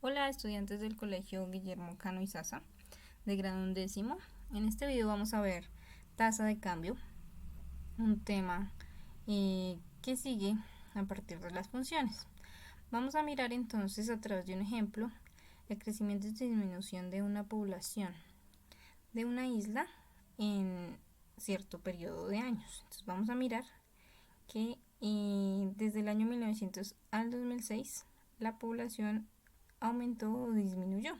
Hola estudiantes del Colegio Guillermo Cano y Sasa de grado 11. En este video vamos a ver tasa de cambio, un tema que sigue a partir de las funciones. Vamos a mirar entonces a través de un ejemplo el crecimiento y disminución de una población de una isla en cierto periodo de años. Entonces vamos a mirar que desde el año 1900 al 2006 la población aumentó o disminuyó.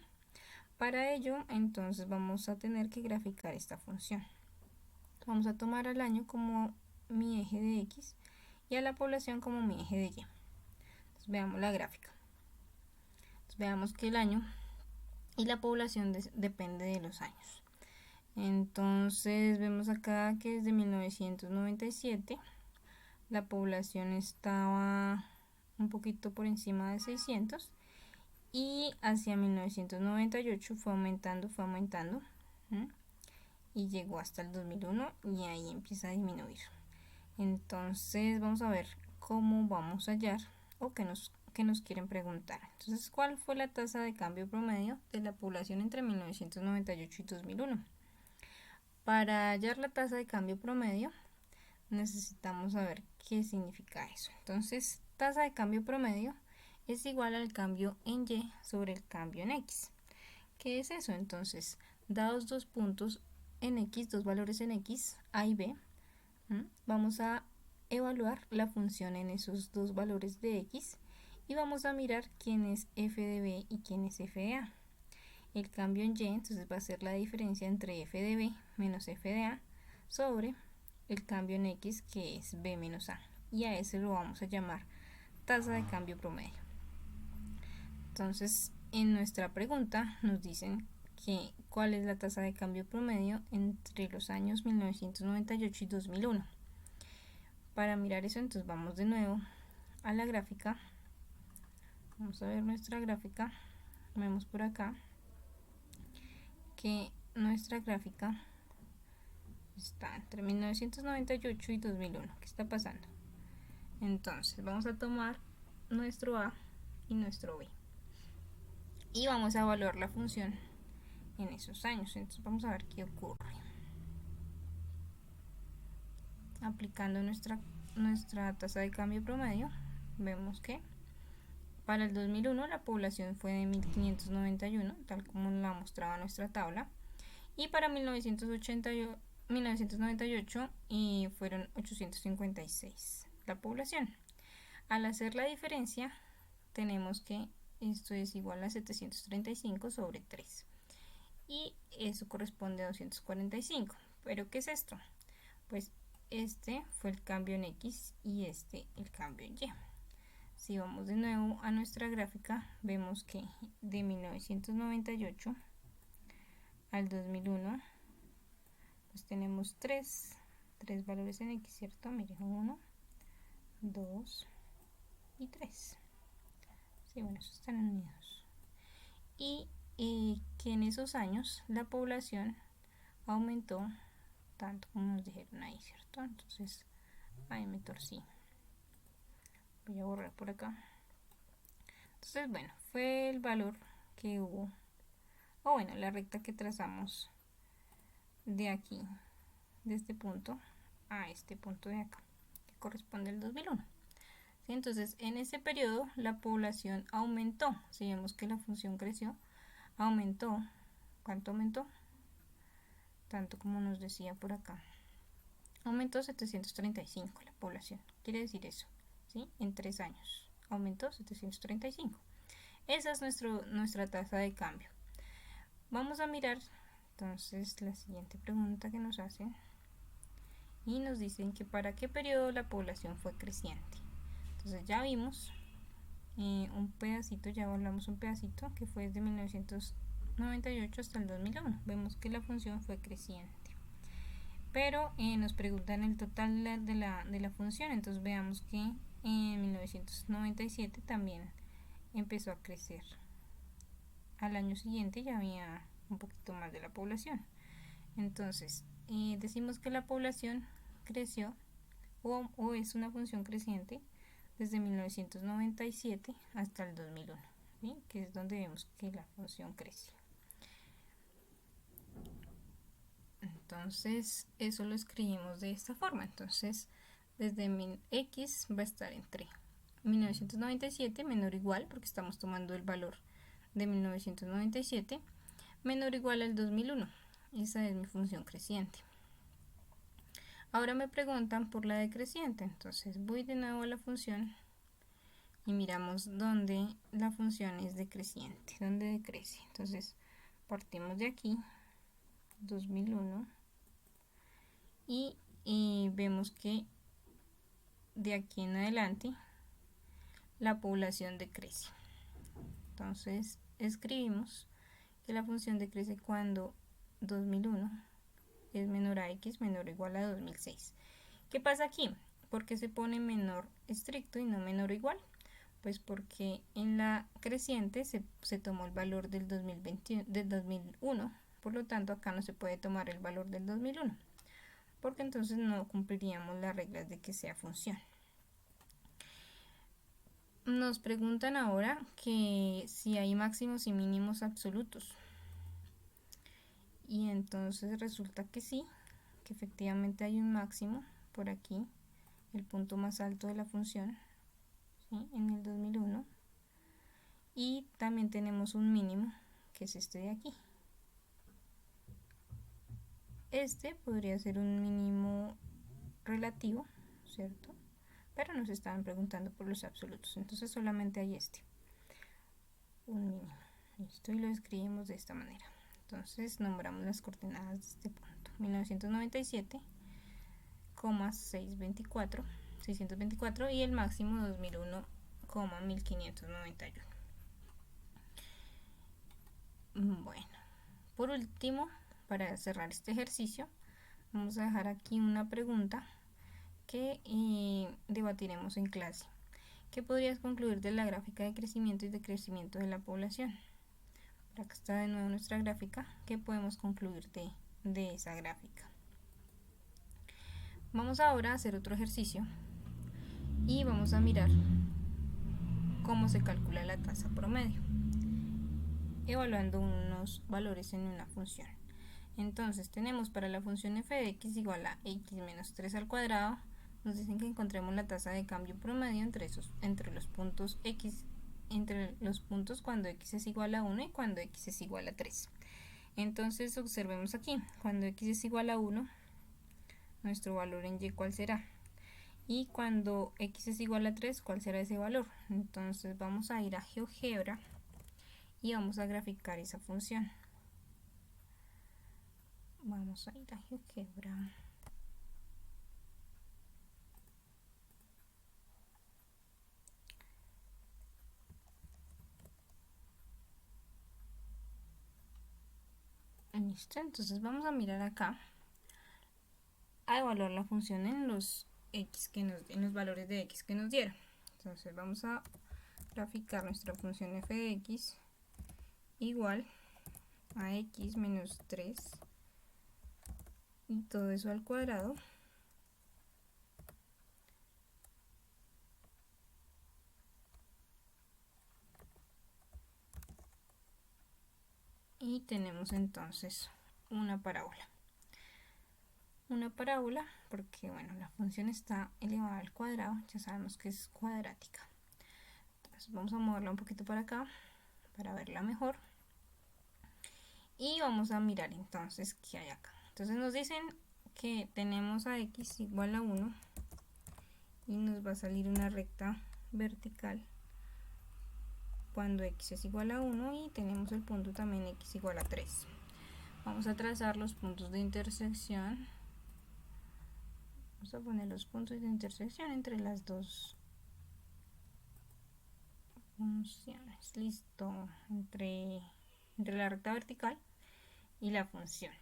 Para ello, entonces vamos a tener que graficar esta función. Vamos a tomar al año como mi eje de X y a la población como mi eje de Y. Entonces, veamos la gráfica. Entonces, veamos que el año y la población depende de los años. Entonces, vemos acá que desde 1997 la población estaba un poquito por encima de 600 y hacia 1998 fue aumentando, y llegó hasta el 2001 y ahí empieza a disminuir. Entonces vamos a ver cómo vamos a hallar o qué nos quieren preguntar. Entonces, ¿cuál fue la tasa de cambio promedio de la población entre 1998 y 2001? Para hallar la tasa de cambio promedio necesitamos saber qué significa eso. Entonces, tasa de cambio promedio es igual al cambio en Y sobre el cambio en X. ¿Qué es eso? Entonces, dados dos puntos en X, dos valores en X, A y B, vamos a evaluar la función en esos dos valores de X y vamos a mirar quién es f de B y quién es f de A. El cambio en Y entonces va a ser la diferencia entre f de B menos f de A sobre el cambio en X, que es B menos A, y a ese lo vamos a llamar tasa de cambio promedio. Entonces, en nuestra pregunta nos dicen que cuál es la tasa de cambio promedio entre los años 1998 y 2001. Para mirar eso, entonces vamos de nuevo a la gráfica. Vamos a ver nuestra gráfica. Vemos por acá que nuestra gráfica está entre 1998 y 2001. ¿Qué está pasando? Entonces vamos a tomar nuestro A y nuestro B y vamos a evaluar la función en esos años. Entonces vamos a ver qué ocurre. Aplicando nuestra tasa de cambio promedio, vemos que para el 2001 la población fue de 1591, tal como la mostraba nuestra tabla, y para 1998 fueron 856 la población. Al hacer la diferencia, tenemos que esto es igual a 735 sobre 3 y eso corresponde a 245. ¿Pero qué es esto? Pues este fue el cambio en X y este el cambio en Y. Si vamos de nuevo a nuestra gráfica, vemos que de 1998 al 2001 pues tenemos tres valores en X, ¿cierto? Miren, 1, 2 y 3. Sí, bueno, esos están unidos. Y que en esos años la población aumentó tanto como nos dijeron ahí, ¿cierto? Entonces, ahí me torcí. Voy a borrar por acá. Entonces, bueno, fue el valor que hubo, o bueno, la recta que trazamos de aquí, de este punto a este punto de acá, que corresponde al 2001. ¿Sí? Entonces, en ese periodo la población aumentó. Si vemos que la función creció, aumentó. ¿Cuánto aumentó? Tanto como nos decía por acá. Aumentó 735 la población. Quiere decir eso, ¿sí? En 3 años aumentó 735. Esa es nuestra tasa de cambio. Vamos a mirar entonces la siguiente pregunta que nos hacen y nos dicen que para qué periodo la población fue creciente. Entonces ya vimos un pedacito, ya hablamos un pedacito que fue desde 1998 hasta el 2001. Vemos que la función fue creciente. Pero nos preguntan el total de la función, entonces veamos que en 1997 también empezó a crecer. Al año siguiente ya había un poquito más de la población. Entonces, decimos que la población creció o es una función creciente desde 1997 hasta el 2001. ¿sí? Que es donde vemos que la función crece. Entonces eso lo escribimos de esta forma. Entonces desde x va a estar entre 1997 menor o igual, porque estamos tomando el valor de 1997, menor o igual al 2001. Esa es mi función creciente. Ahora me preguntan por la decreciente, entonces voy de nuevo a la función y miramos dónde la función es decreciente, dónde decrece. Entonces partimos de aquí, 2001, y vemos que de aquí en adelante la población decrece. Entonces escribimos que la función decrece cuando 2001 es menor a x menor o igual a 2006. ¿Qué pasa aquí? ¿Por qué se pone menor estricto y no menor o igual? Pues porque en la creciente se tomó el valor del 2001, por lo tanto acá no se puede tomar el valor del 2001, porque entonces no cumpliríamos las reglas de que sea función. Nos preguntan ahora que si hay máximos y mínimos absolutos. Y entonces resulta que sí, que efectivamente hay un máximo por aquí, el punto más alto de la función, ¿sí? En el 2001. Y también tenemos un mínimo, que es este de aquí. Este podría ser un mínimo relativo, ¿cierto? Pero nos estaban preguntando por los absolutos, entonces solamente hay este, un mínimo. Listo, y lo escribimos de esta manera. Entonces nombramos las coordenadas de este punto: 1997,624 y el máximo 2001,1591. Bueno, por último, para cerrar este ejercicio, vamos a dejar aquí una pregunta que debatiremos en clase. ¿Qué podrías concluir de la gráfica de crecimiento y decrecimiento de la población? Acá está de nuevo nuestra gráfica. ¿Qué podemos concluir de esa gráfica? Vamos ahora a hacer otro ejercicio y vamos a mirar cómo se calcula la tasa promedio, evaluando unos valores en una función. Entonces tenemos para la función f de x igual a x menos 3 al cuadrado, nos dicen que encontremos la tasa de cambio promedio entre los puntos x, entre los puntos cuando x es igual a 1 y cuando x es igual a 3. Entonces observemos aquí, cuando x es igual a 1, nuestro valor en y, ¿cuál será? Y cuando x es igual a 3, ¿cuál será ese valor? Entonces vamos a ir a GeoGebra y vamos a graficar esa función. Vamos a ir a GeoGebra. Listo, entonces vamos a mirar acá a evaluar la función en los valores de x que nos dieron. Entonces vamos a graficar nuestra función f de x igual a x menos 3 y todo eso al cuadrado y tenemos entonces una parábola. Una parábola porque bueno, la función está elevada al cuadrado, ya sabemos que es cuadrática. Entonces vamos a moverla un poquito para acá para verla mejor y vamos a mirar entonces qué hay acá. Entonces nos dicen que tenemos a x igual a 1 y nos va a salir una recta vertical cuando x es igual a 1 y tenemos el punto también x igual a 3. Vamos a trazar los puntos de intersección. Vamos a poner los puntos de intersección entre las dos funciones. Listo, entre la recta vertical y la función.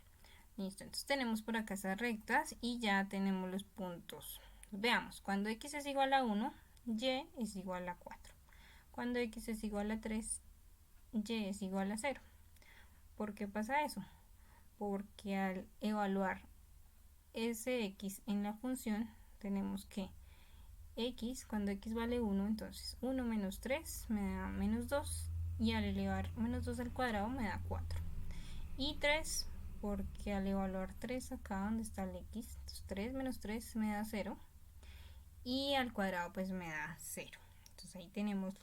Listo, entonces tenemos por acá esas rectas y ya tenemos los puntos. Veamos, cuando x es igual a 1, y es igual a 4. Cuando x es igual a 3, y es igual a 0. ¿Por qué pasa eso? Porque al evaluar ese x en la función, tenemos que x, cuando x vale 1, entonces 1 menos 3 me da menos 2 y al elevar menos 2 al cuadrado me da 4. Y 3, porque al evaluar 3 acá donde está el x, entonces 3 menos 3 me da 0. Y al cuadrado pues me da 0. Entonces ahí tenemos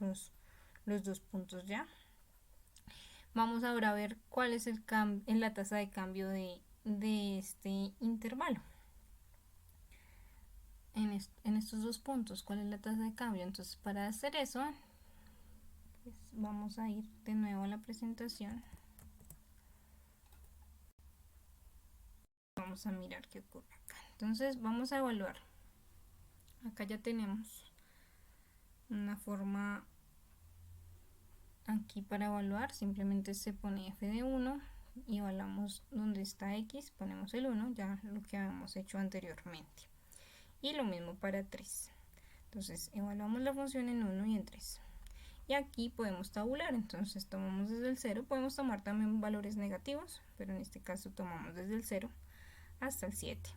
los dos puntos ya. Vamos ahora a ver cuál es la tasa de cambio de este intervalo. En estos dos puntos, ¿cuál es la tasa de cambio? Entonces para hacer eso, pues vamos a ir de nuevo a la presentación. Vamos a mirar qué ocurre acá. Entonces vamos a evaluar. Acá ya tenemos una forma aquí para evaluar. Simplemente se pone f de 1 y evaluamos donde está x, ponemos el 1, ya lo que habíamos hecho anteriormente. Y lo mismo para 3. Entonces evaluamos la función en 1 y en 3. Y aquí podemos tabular, entonces tomamos desde el 0, podemos tomar también valores negativos, pero en este caso tomamos desde el 0 hasta el 7.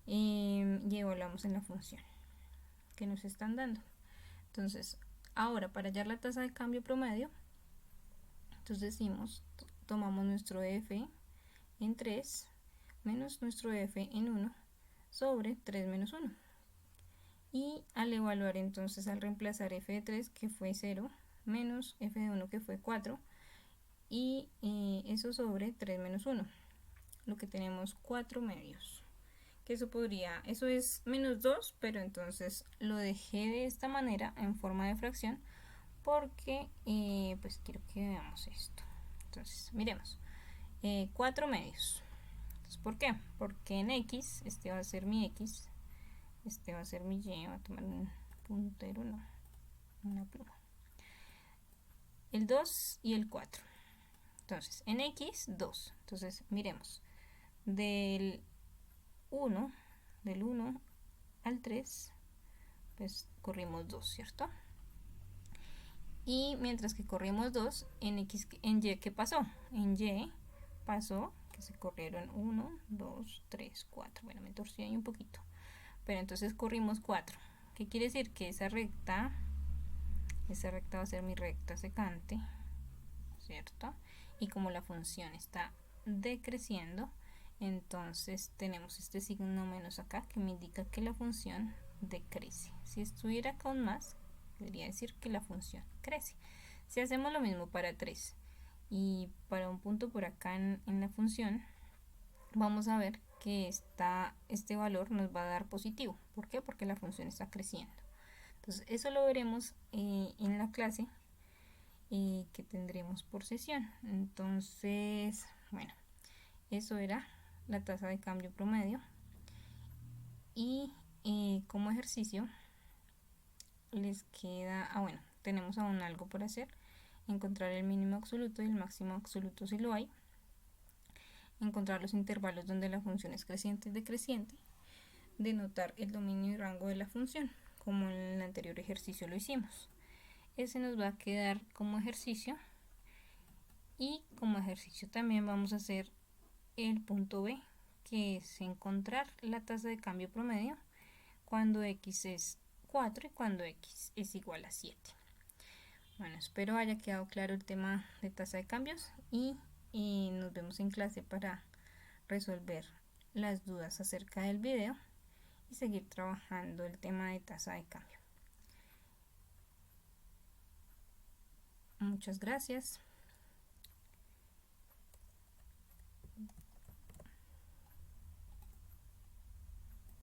Y evaluamos en la función que nos están dando. Entonces, ahora para hallar la tasa de cambio promedio, entonces decimos, tomamos nuestro f en 3 menos nuestro f en 1 sobre 3 menos 1. Y al evaluar entonces, al reemplazar f de 3 que fue 0 menos f de 1 que fue 4 y eso sobre 3 menos 1, lo que tenemos 4 medios. Que eso es menos 2, pero entonces lo dejé de esta manera en forma de fracción porque pues quiero que veamos esto. Entonces miremos, 4 medios. Entonces, ¿por qué? Porque en x, este va a ser mi x, este va a ser mi y, voy a tomar un puntero, no, una pluma. El 2 y el 4. Entonces, en x, 2. Entonces, miremos, del 1 al 3, pues corrimos 2, ¿cierto? Y mientras que corrimos 2, en y, ¿qué pasó? En y pasó que se corrieron 1, 2, 3, 4. Bueno, me torcí ahí un poquito. Pero entonces corrimos 4. ¿Qué quiere decir? Que esa recta va a ser mi recta secante, ¿cierto? Y como la función está decreciendo, entonces tenemos este signo menos acá que me indica que la función decrece. Si estuviera con más, podría decir que la función crece. Si hacemos lo mismo para 3 y para un punto por acá en la función, vamos a ver que este valor nos va a dar positivo. ¿Por qué? Porque la función está creciendo. Entonces eso lo veremos en la clase que tendremos por sesión. Entonces, bueno, eso era la tasa de cambio promedio. Y como ejercicio les queda, bueno, tenemos aún algo por hacer: encontrar el mínimo absoluto y el máximo absoluto si lo hay, encontrar los intervalos donde la función es creciente y decreciente, denotar el dominio y rango de la función, como en el anterior ejercicio lo hicimos. Ese nos va a quedar como ejercicio, y como ejercicio también vamos a hacer el punto B, que es encontrar la tasa de cambio promedio cuando x es 4 y cuando x es igual a 7. Bueno, espero haya quedado claro el tema de tasa de cambios y nos vemos en clase para resolver las dudas acerca del video y seguir trabajando el tema de tasa de cambio. Muchas gracias.